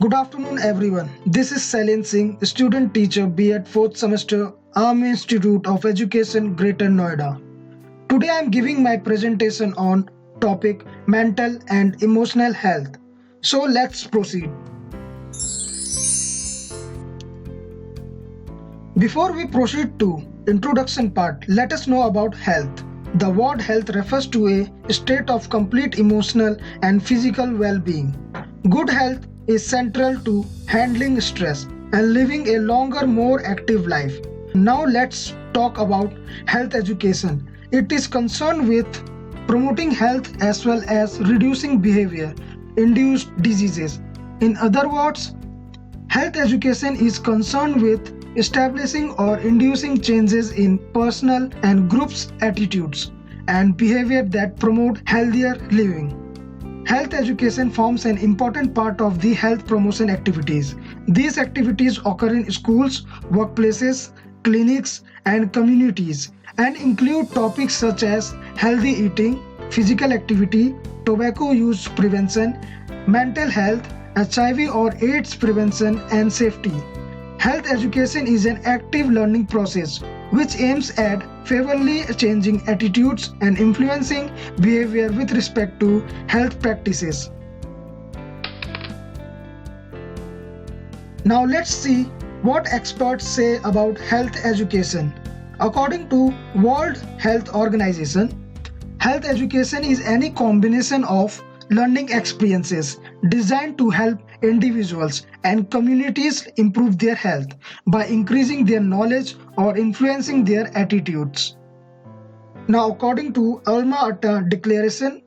Good afternoon, everyone. This is Singh, student teacher B at 4th semester, Army Institute of Education, Greater Noida. Today I am giving my presentation on topic mental and emotional health. So let's proceed. Before we proceed to introduction part, let us know about health. The word health refers to a state of complete emotional and physical well-being. Good health is central to handling stress and living a longer, more active life. Now let's talk about health education. It is concerned with promoting health as well as reducing behavior-induced diseases. In other words, health education is concerned with establishing or inducing changes in personal and groups' attitudes and behavior that promote healthier living. Health education forms an important part of the health promotion activities. These activities occur in schools, workplaces, clinics, and communities and include topics such as healthy eating, physical activity, tobacco use prevention, mental health, HIV or AIDS prevention, and safety. Health education is an active learning process which aims at favorably changing attitudes and influencing behavior with respect to health practices. Now let's see what experts say about health education. According to World Health Organization, health education is any combination of learning experiences designed to help individuals and communities improve their health by increasing their knowledge or influencing their attitudes. Now, according to Alma-Ata Declaration,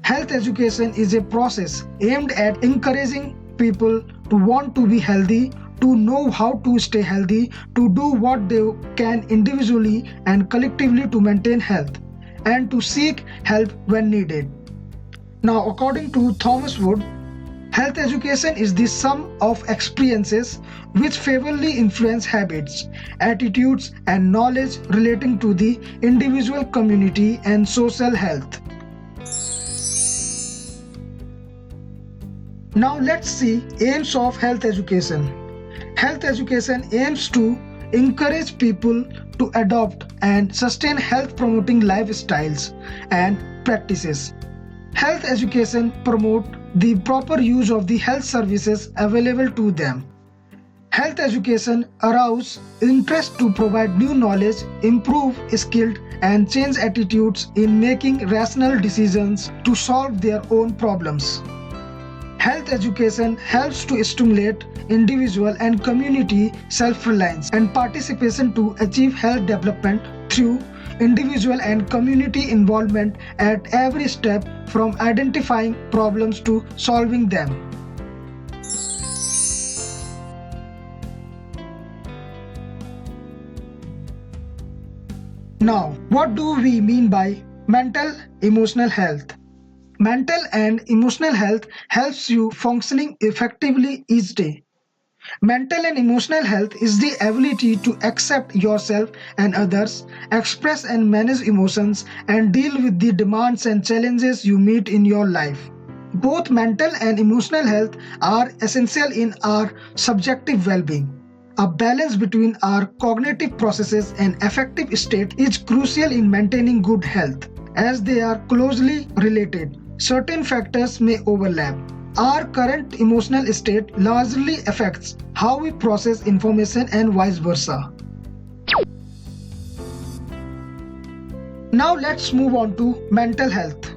health education is a process aimed at encouraging people to want to be healthy, to know how to stay healthy, to do what they can individually and collectively to maintain health, and to seek help when needed. Now, according to Thomas Wood, health education is the sum of experiences which favorably influence habits, attitudes, and knowledge relating to the individual, community, and social health. Now let's see aims of health education. Health education aims to encourage people to adopt and sustain health-promoting lifestyles and practices. Health education promotes the proper use of the health services available to them. Health education arouses interest to provide new knowledge, improve skilled and change attitudes in making rational decisions to solve their own problems. Health education helps to stimulate individual and community self-reliance and participation to achieve health development through individual and community involvement at every step from identifying problems to solving them. Now, what do we mean by mental emotional health? Mental and emotional health helps you functioning effectively each day. Mental and emotional health is the ability to accept yourself and others, express and manage emotions, and deal with the demands and challenges you meet in your life. Both mental and emotional health are essential in our subjective well-being. A balance between our cognitive processes and affective state is crucial in maintaining good health. As they are closely related, certain factors may overlap. Our current emotional state largely affects how we process information and vice versa. Now let's move on to mental health.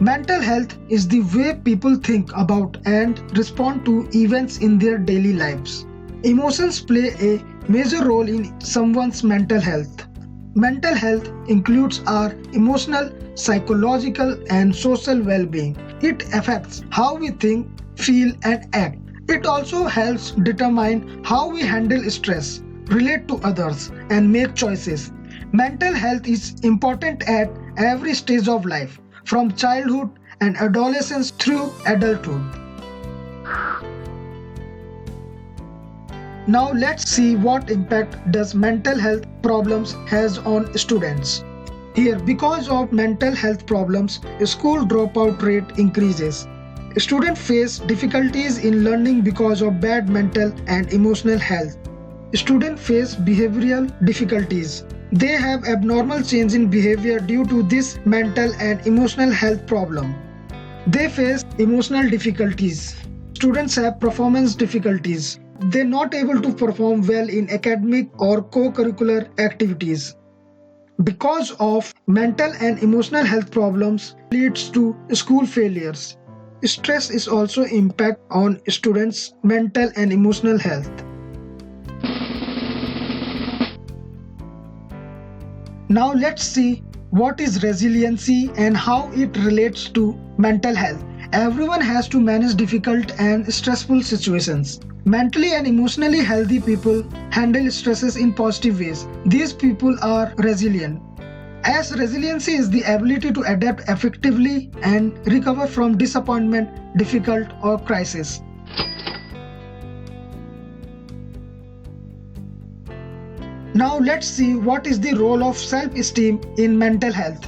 Mental health is the way people think about and respond to events in their daily lives. Emotions play a major role in someone's mental health. Mental health includes our emotional, psychological, and social well-being. It affects how we think, feel, and act. It also helps determine how we handle stress, relate to others, and make choices. Mental health is important at every stage of life, from childhood and adolescence through adulthood. Now let's see what impact does mental health problems has on students. Here, because of mental health problems, school dropout rate increases. Students face difficulties in learning because of bad mental and emotional health. Students face behavioral difficulties. They have abnormal change in behavior due to this mental and emotional health problem. They face emotional difficulties. Students have performance difficulties. They're not able to perform well in academic or co-curricular activities. Because of mental and emotional health problems leads to school failures. Stress is also impact on students' mental and emotional health. Now let's see what is resiliency and how it relates to mental health. Everyone has to manage difficult and stressful situations. Mentally and emotionally healthy people handle stresses in positive ways. These people are resilient. As resiliency is the ability to adapt effectively and recover from disappointment, difficult or crisis. Now let's see what is the role of self-esteem in mental health.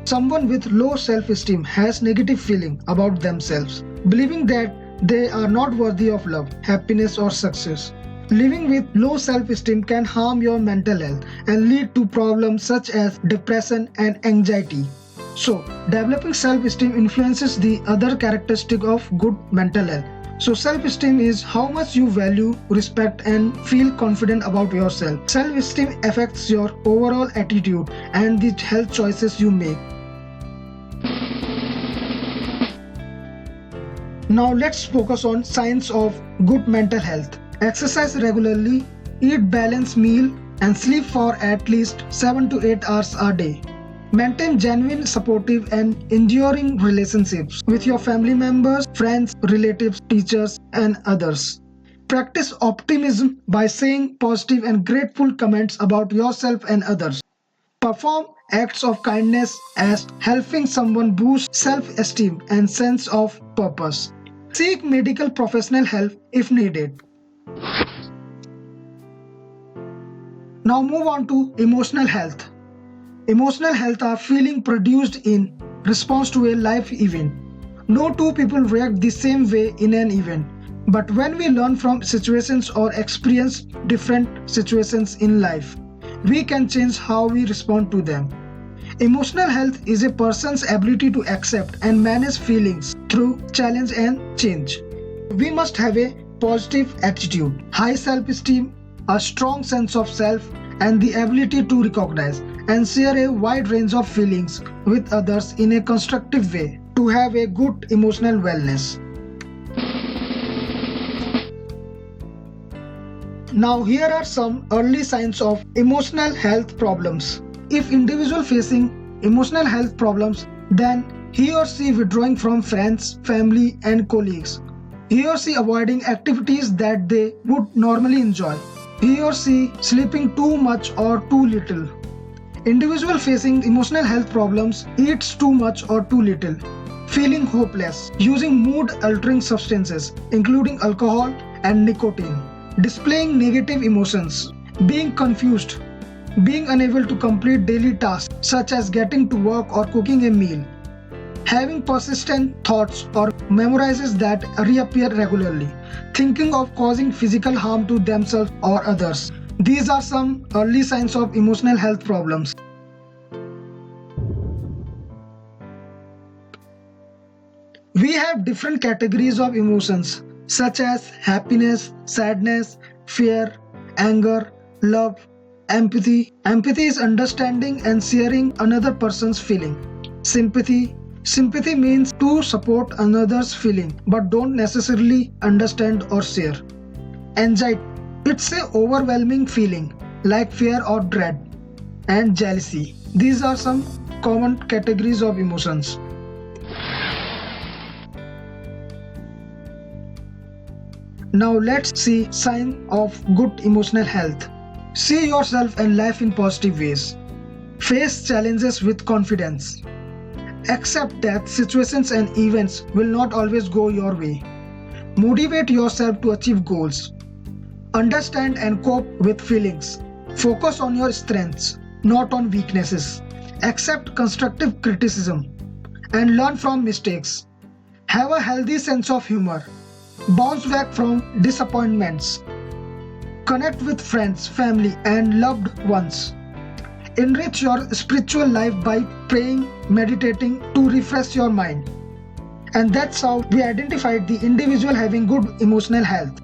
Someone with low self-esteem has negative feeling about themselves, believing that they are not worthy of love, happiness or success. Living with low self-esteem can harm your mental health and lead to problems such as depression and anxiety. So, developing self-esteem influences the other characteristic of good mental health. So, self-esteem is how much you value, respect and feel confident about yourself. Self-esteem affects your overall attitude and the health choices you make. Now let's focus on signs of good mental health. Exercise regularly, eat balanced meal and sleep for at least 7 to 8 hours a day. Maintain genuine, supportive and enduring relationships with your family members, friends, relatives, teachers and others. Practice optimism by saying positive and grateful comments about yourself and others. Perform acts of kindness as helping someone boost self-esteem and sense of purpose. Seek medical professional help if needed. Now move on to emotional health. Emotional health are feelings produced in response to a life event. No two people react the same way in an event, but when we learn from situations or experience different situations in life, we can change how we respond to them. Emotional health is a person's ability to accept and manage feelings through challenge and change. We must have a positive attitude, high self-esteem, a strong sense of self, and the ability to recognize and share a wide range of feelings with others in a constructive way to have a good emotional wellness. Now here are some early signs of emotional health problems. If individual facing emotional health problems, then he or she withdrawing from friends, family and colleagues. He or she avoiding activities that they would normally enjoy. He or she sleeping too much or too little. Individual facing emotional health problems eats too much or too little. Feeling hopeless, using mood-altering substances including alcohol and nicotine. Displaying negative emotions, being confused, being unable to complete daily tasks such as getting to work or cooking a meal. Having persistent thoughts or memorizes that reappear regularly, thinking of causing physical harm to themselves or others. These are some early signs of emotional health problems. We have different categories of emotions such as happiness, sadness, fear, anger, love, empathy. Empathy is understanding and sharing another person's feeling. Sympathy. Sympathy means to support another's feeling but don't necessarily understand or share. Anxiety. It's an overwhelming feeling like fear or dread. And jealousy. These are some common categories of emotions. Now let's see signs of good emotional health. See yourself and life in positive ways. Face challenges with confidence. Accept that situations and events will not always go your way. Motivate yourself to achieve goals. Understand and cope with feelings. Focus on your strengths, not on weaknesses. Accept constructive criticism and learn from mistakes. Have a healthy sense of humor. Bounce back from disappointments. Connect with friends, family, and loved ones. Enrich your spiritual life by praying, meditating to refresh your mind. And that's how we identified the individual having good emotional health.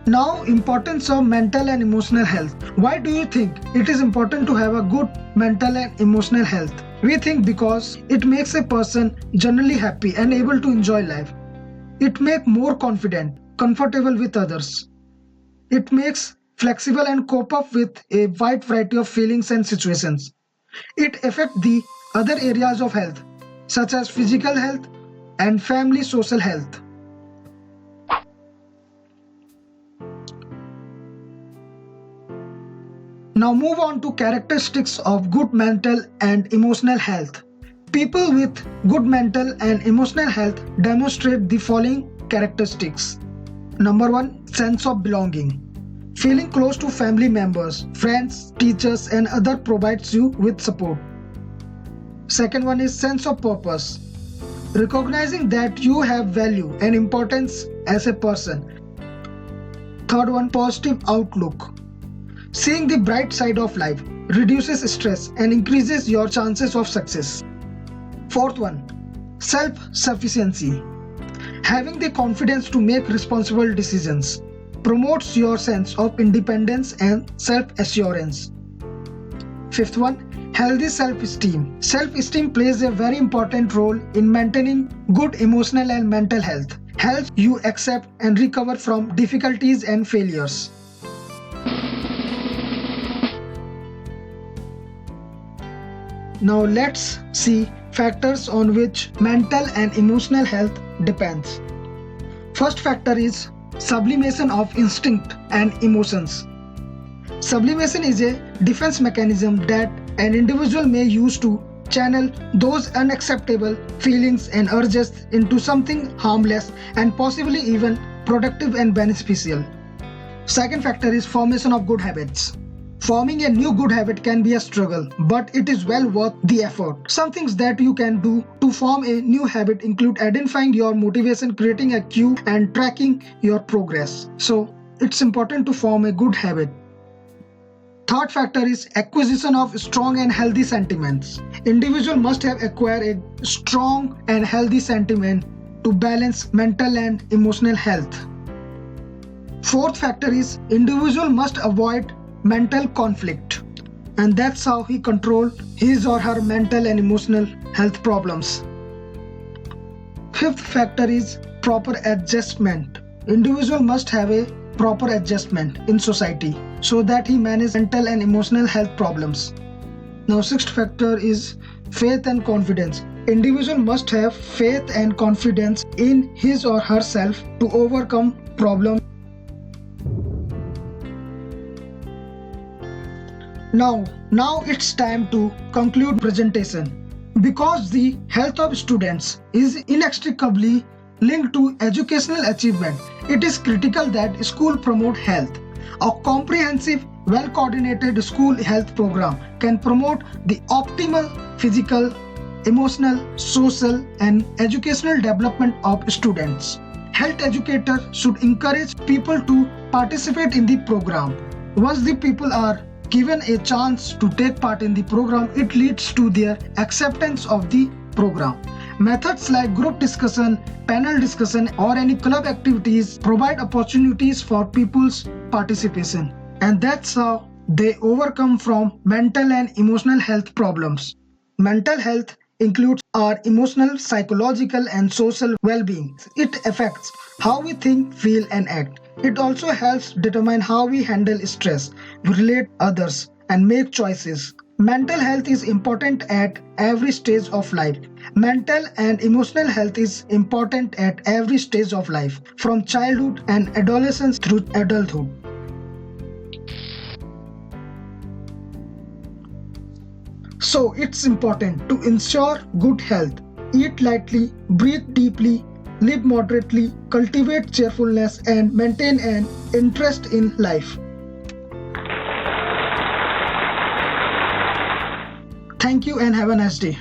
Now, importance of mental and emotional health. Why do you think it is important to have a good mental and emotional health? We think because it makes a person generally happy and able to enjoy life. It makes more confident, comfortable with others. It makes flexible and cope up with a wide variety of feelings and situations. It affects the other areas of health, such as physical health and family social health. Now move on to characteristics of good mental and emotional health. People with good mental and emotional health demonstrate the following characteristics. Number 1, sense of belonging. Feeling close to family members, friends, teachers and others provides you with support. Second one is sense of purpose. Recognizing that you have value and importance as a person. Third one, positive outlook. Seeing the bright side of life reduces stress and increases your chances of success. Fourth one, self-sufficiency. Having the confidence to make responsible decisions promotes your sense of independence and self-assurance. Fifth one, healthy self-esteem. Self-esteem plays a very important role in maintaining good emotional and mental health. Helps you accept and recover from difficulties and failures. Now let's see factors on which mental and emotional health depends. First factor is sublimation of instinct and emotions. Sublimation is a defense mechanism that an individual may use to channel those unacceptable feelings and urges into something harmless and possibly even productive and beneficial. Second factor is formation of good habits. Forming a new good habit can be a struggle, but it is well worth the effort. Some things that you can do to form a new habit include identifying your motivation, creating a cue, and tracking your progress. So, it's important to form a good habit. Third factor is acquisition of strong and healthy sentiments. Individual must have acquired a strong and healthy sentiment to balance mental and emotional health. Fourth factor is individual must avoid mental conflict, and that's how he controls his or her mental and emotional health problems. Fifth factor is proper adjustment. Individual must have a proper adjustment in society so that he manages mental and emotional health problems. Now sixth factor is faith and confidence. Individual must have faith and confidence in his or herself to overcome problems. Now it's time to conclude presentation. Because the health of students is inextricably linked to educational achievement, it is critical that school promote health. A comprehensive, well-coordinated school health program can promote the optimal physical, emotional, social, and educational development of students. Health educators should encourage people to participate in the program. Once the people are given a chance to take part in the program, it leads to their acceptance of the program. Methods like group discussion, panel discussion, or any club activities provide opportunities for people's participation. And that's how they overcome from mental and emotional health problems. Mental health includes our emotional, psychological, and social well-being. It affects how we think, feel, and act. It also helps determine how we handle stress, relate others, and make choices. Mental health is important at every stage of life. Mental and emotional health is important at every stage of life, from childhood and adolescence through adulthood. So it's important to ensure good health. Eat lightly, breathe deeply, live moderately, cultivate cheerfulness, and maintain an interest in life. Thank you and have a nice day.